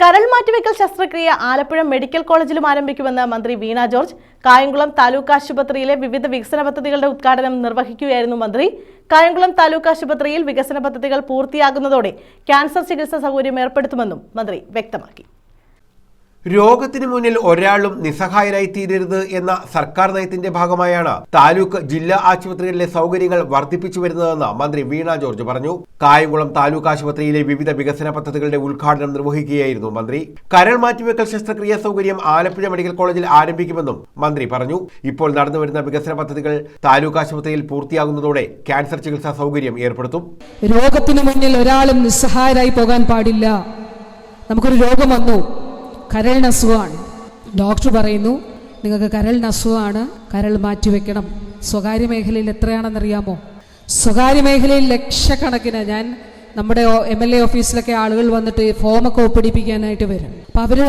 കരൾ മാറ്റിവെക്കൽ ശസ്ത്രക്രിയ ആലപ്പുഴ മെഡിക്കൽ കോളേജിലും ആരംഭിക്കുമെന്ന് മന്ത്രി വീണ ജോർജ്. കായംകുളം താലൂക്ക് ആശുപത്രിയിലെ വിവിധ വികസന പദ്ധതികളുടെ ഉദ്ഘാടനം നിർവഹിക്കുകയായിരുന്നു മന്ത്രി. കായംകുളം താലൂക്ക് ആശുപത്രിയിൽ വികസന പദ്ധതികൾ പൂർത്തിയാകുന്നതോടെ ക്യാൻസർ ചികിത്സാ സൗകര്യം ഏർപ്പെടുത്തുമെന്നും മന്ത്രി വ്യക്തമാക്കി. രോഗത്തിന് മുന്നിൽ ഒരാളും നിസ്സഹായരായി തീരരുത് എന്ന സർക്കാർ നയത്തിന്റെ ഭാഗമായാണ് താലൂക്ക് ജില്ലാ ആശുപത്രികളിലെ സൗകര്യങ്ങൾ വർദ്ധിപ്പിച്ചു വരുന്നതെന്ന് മന്ത്രി വീണ ജോർജ് പറഞ്ഞു. കായംകുളം താലൂക്ക് ആശുപത്രിയിലെ വിവിധ വികസന പദ്ധതികളുടെ ഉദ്ഘാടനം നിർവഹിക്കുകയായിരുന്നു മന്ത്രി. കരൾ മാറ്റിവെക്കൽ ശസ്ത്രക്രിയാ സൗകര്യം ആലപ്പുഴ മെഡിക്കൽ കോളേജിൽ ആരംഭിക്കുമെന്നും മന്ത്രി പറഞ്ഞു. ഇപ്പോൾ നടന്നുവരുന്ന വികസന പദ്ധതികൾ താലൂക്ക് ആശുപത്രിയിൽ പൂർത്തിയാകുന്നതോടെ ക്യാൻസർ ചികിത്സാ സൗകര്യം ഏർപ്പെടുത്തും. രോഗത്തിന് മുന്നിൽ ഒരാളും നിസ്സഹായരായി പോകാൻ പാടില്ല. നമുക്കൊരു രോഗം വന്നു, കരളിന് അസുഖമാണ്. ഡോക്ടർ പറയുന്നു നിങ്ങൾക്ക് കരളിന് അസുഖമാണ്, കരൾ മാറ്റിവെക്കണം. സ്വകാര്യ മേഖലയിൽ എത്രയാണെന്നറിയാമോ? സ്വകാര്യ മേഖലയിൽ ലക്ഷക്കണക്കിന്, ഞാൻ നമ്മുടെ MLA ഓഫീസിലൊക്കെ ആളുകൾ വന്നിട്ട് ഫോമൊക്കെ ഒപ്പിടിപ്പിക്കാനായിട്ട് വരും. അപ്പം അവർ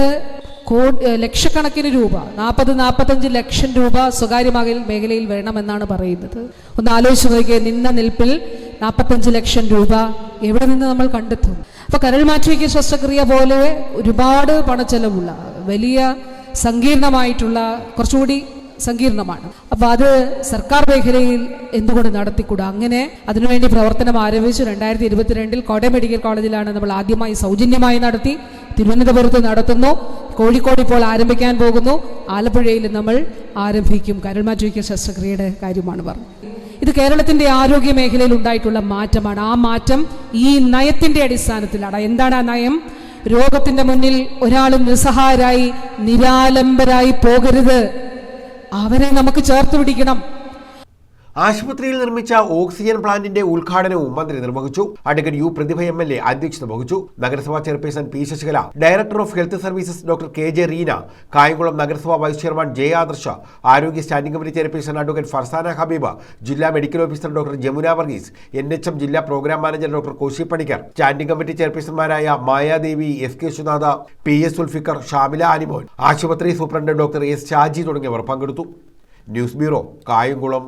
ലക്ഷക്കണക്കിന് രൂപ, 40-45 ലക്ഷം രൂപ സ്വകാര്യ മേഖലയിൽ വേണമെന്നാണ് പറയുന്നത്. ഒന്ന് ആലോചിച്ച് നോക്കിയേ, നിന്ന നിൽപ്പിൽ 45 ലക്ഷം രൂപ എവിടെ നിന്ന് നമ്മൾ കണ്ടെത്തും? അപ്പോൾ കരൾ മാറ്റിവെക്കൽ ശസ്ത്രക്രിയ പോലെ ഒരുപാട് പണച്ചെലവുള്ള, വലിയ സങ്കീർണമായിട്ടുള്ള, കുറച്ചുകൂടി സങ്കീർണമാണ്. അപ്പോൾ അത് സർക്കാർ മേഖലയിൽ എന്തുകൊണ്ട് നടത്തിക്കൂടാ? അങ്ങനെ അതിനുവേണ്ടി പ്രവർത്തനം ആരംഭിച്ചു. 2022 കോട്ടയം മെഡിക്കൽ കോളേജിലാണ് നമ്മൾ ആദ്യമായി സൗജന്യമായി നടത്തി. തിരുവനന്തപുരത്ത് നടത്തുന്നു, കോഴിക്കോട് ഇപ്പോൾ ആരംഭിക്കാൻ പോകുന്നു, ആലപ്പുഴയിൽ നമ്മൾ ആരംഭിക്കും. കരൾ മാറ്റിവെക്കൽ ശസ്ത്രക്രിയയുടെ കാര്യമാണ് പറഞ്ഞത്. ഇത് കേരളത്തിന്റെ ആരോഗ്യ മേഖലയിൽ ഉണ്ടായിട്ടുള്ള മാറ്റമാണ്. ആ മാറ്റം ഈ നയത്തിന്റെ അടിസ്ഥാനത്തിലാണ്. എന്താണ് ആ നയം? രോഗത്തിന്റെ മുന്നിൽ ഒരാളും നിസ്സഹായരായി നിരാലംബരായി പോകരുത്. അവരെ നമുക്ക് ചേർത്ത് പിടിക്കണം. ആശുപത്രിയിൽ നിർമ്മിച്ച ഓക്സിജൻ പ്ലാന്റിന്റെ ഉദ്ഘാടനവും മന്ത്രി നിർവഹിച്ചു. അഡ്വക്കേറ്റ് യു പ്രതിഭ MLA അധ്യക്ഷത വഹിച്ചു. നഗരസഭാ chairperson P Sasikala, director of health services doctor KJ Reena, Kayamkulam നഗരസഭാ വൈസ് ചെയർമാൻ J ആദർശ, ആരോഗ്യ standing committee chairperson advocate Farsana Habeeb, ജില്ലാ medical officer doctor Jamuna Varghese, NHM ജില്ലാ programme manager doctor Koshy Panicker, standing committee ചെയർപേഴ്സൺമാരായ മായാദേവി, SK സുനാഥ, PS സുൽഫിക്കർ, ഷാമില അനിമോൻ, ആശുപത്രി സൂപ്രണ്ട് ഡോക്ടർ S ഷാജി തുടങ്ങിയവർ പങ്കെടുത്തു. News bureau, Kayamkulam.